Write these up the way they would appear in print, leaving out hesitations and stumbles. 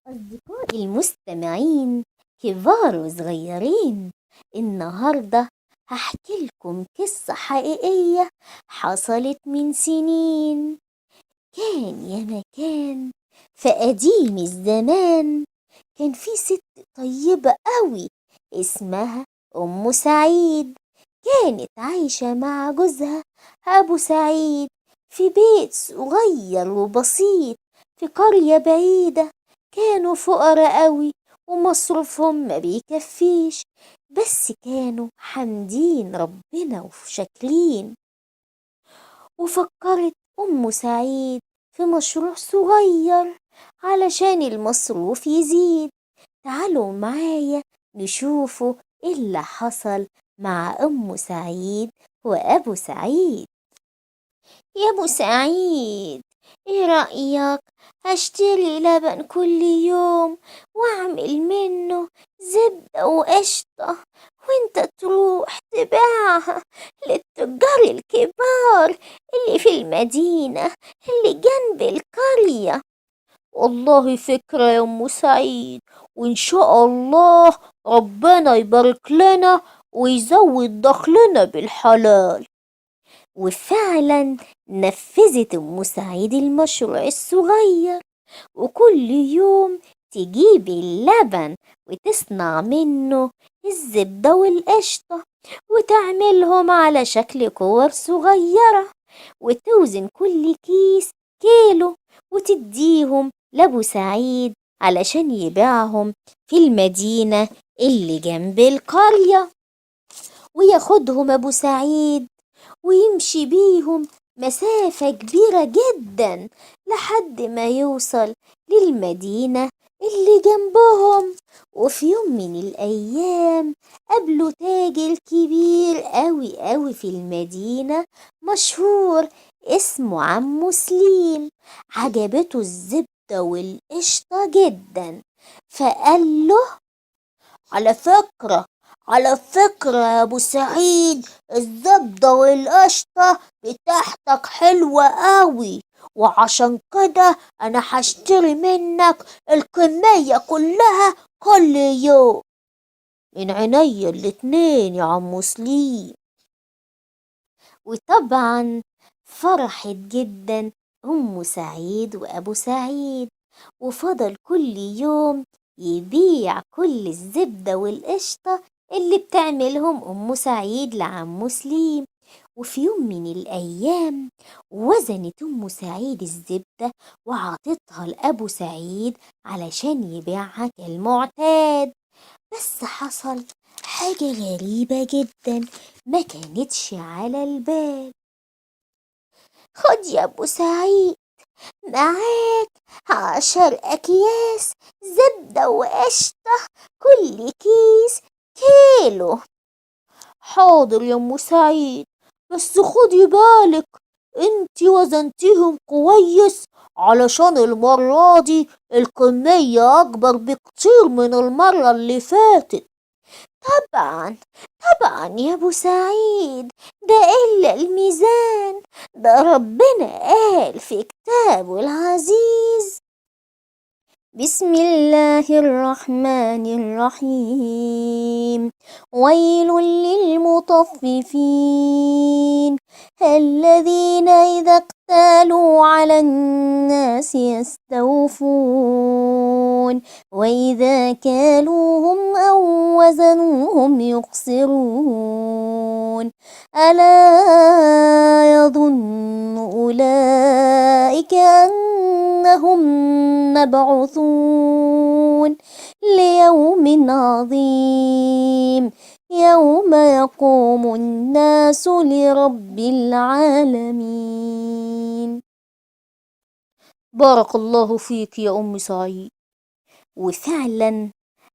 أصدقائي المستمعين كبار وصغيرين، النهاردة هحكي لكم قصة حقيقية حصلت من سنين. كان يا مكان في قديم الزمان كان في ست طيبة قوي اسمها أم سعيد. كانت عايشة مع جوزها أبو سعيد في بيت صغير وبسيط في قرية بعيدة. كانوا فقراء قوي ومصروفهم ما بيكفيش، بس كانوا حامدين ربنا وشاكرين. وفكرت أم سعيد في مشروع صغير علشان المصروف يزيد. تعالوا معايا نشوفوا إيه اللي حصل مع أم سعيد وأبو سعيد. يا أبو سعيد، إيه رأيك أشتري لبن كل يوم وأعمل منه زبدة وقشطة، وإنت تروح تبيعها للتجار الكبار اللي في المدينة اللي جنب القرية؟ والله فكرة يا أم سعيد، وإن شاء الله ربنا يبارك لنا ويزود دخلنا بالحلال. وفعلا نفذت أم سعيد المشروع الصغير، وكل يوم تجيب اللبن وتصنع منه الزبدة والقشطة وتعملهم على شكل كور صغيرة، وتوزن كل كيس كيلو وتديهم لأبو سعيد علشان يبيعهم في المدينة اللي جنب القرية. وياخدهم أبو سعيد ويمشي بيهم مسافة كبيرة جدا لحد ما يوصل للمدينة اللي جنبهم. وفي يوم من الأيام قابله تاجر كبير قوي في المدينة مشهور اسمه عم سليم. عجبته الزبدة والقشطة جدا، فقال له: على فكرة يا أبو سعيد، الزبدة والقشطة بتاعتك حلوة قوي، وعشان كده أنا هشتري منك الكمية كلها كل يوم. من عينيا الاتنين يا عم سليم. وطبعا فرحت جدا أم سعيد وأبو سعيد، وفضل كل يوم يبيع كل الزبدة والقشطة اللي بتعملهم أم سعيد لعم سليم. وفي يوم من الأيام وزنت أم سعيد الزبدة وعطتها لأبو سعيد علشان يبيعها كالمعتاد. بس حصل حاجة غريبة جدا ما كانتش على البال. خد يا أبو سعيد، معاك 10 أكياس زبدة وقشطة، كل كيس كيلو. حاضر يا أم سعيد، بس خدي بالك انتي وزنتيهم كويس علشان المرة دي الكمية أكبر بكتير من المرة اللي فاتت. طبعا طبعا يا أبو سعيد، ده إلا الميزان، ده ربنا قال في كتابه العزيز: بسم الله الرحمن الرحيم، ويل للمطففين الذين إذا اكتالوا على الناس يستوفون وإذا كالوهم أو وزنوهم يخسرون. ألا يظن أولئك أنهم مبعوثون ليوم عظيم يوم يقوم الناس لرب العالمين. بارك الله فيك يا أم سعيد. وفعلا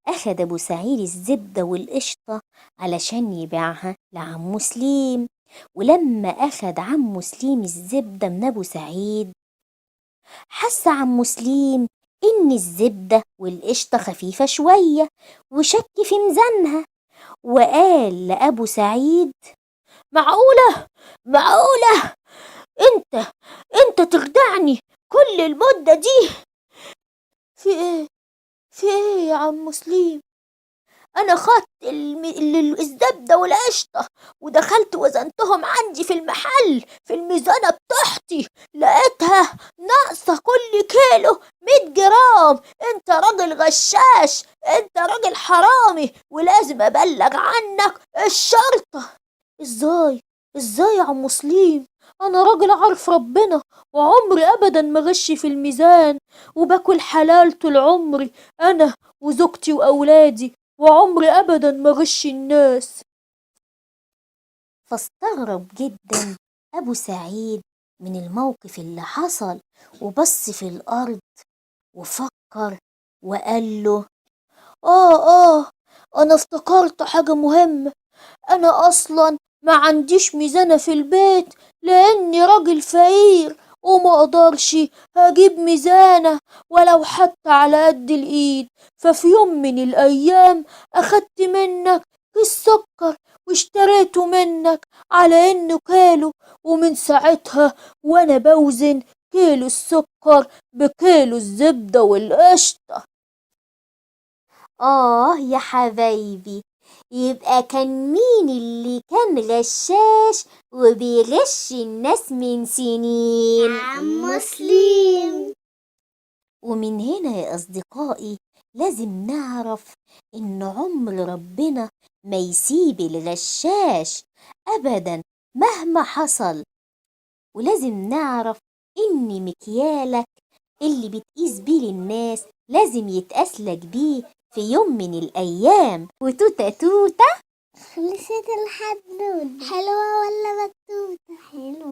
أخد أبو سعيد الزبدة والقشطة علشان يبيعها لعم سليم. ولما أخد عم سليم الزبدة من أبو سعيد، حس عم سليم إن الزبدة والقشطة خفيفة شوية وشك في ميزانها، وقال لأبو سعيد: معقولة انت انت تخدعني كل المدة دي؟ في ايه في ايه يا عم سليم؟ انا خدت الزبدة والقشطة ودخلت وزنتهم عندي في المحل في الميزانة بتاعتي، لقيتها ناقصة كل كيلو 100 جرام. انت راجل غشاش، انت راجل حرامي، ولازم ابلغ عنك الشرطة. ازاي؟ ازاي يا عم سليم؟ انا راجل عارف ربنا، وعمري ابدا ما غش في الميزان، وباكل حلال طول عمري انا وزوجتي واولادي، وعمري ابدا ما غش الناس. فاستغرب جدا ابو سعيد من الموقف اللي حصل، وبص في الارض وفكر وقال له: اه انا افتكرت حاجة مهمة. انا اصلا ما عنديش ميزانة في البيت، لاني راجل فقير وما اقدرش اجيب ميزانة ولو حتى على قد الايد. ففي يوم من الايام اخدت منك كيس سكر واشتريته منك على انه كيلو، ومن ساعتها وانا بوزن كيلو السكر بكيلو الزبدة والقشطة. يا حبايبي، يبقى كان مين اللي كان غشاش وبيغش الناس من سنين؟ عم مسلم. ومن هنا يا أصدقائي لازم نعرف إن عمر ربنا ما يسيب الغشاش أبدا مهما حصل. ولازم نعرف إن مكيالك اللي بتقيس بيه للناس لازم يتقاسلك بيه في يوم من الأيام. وتوتة توتة خلصت الحدود حلوة ولا بطوطة؟ حلوة.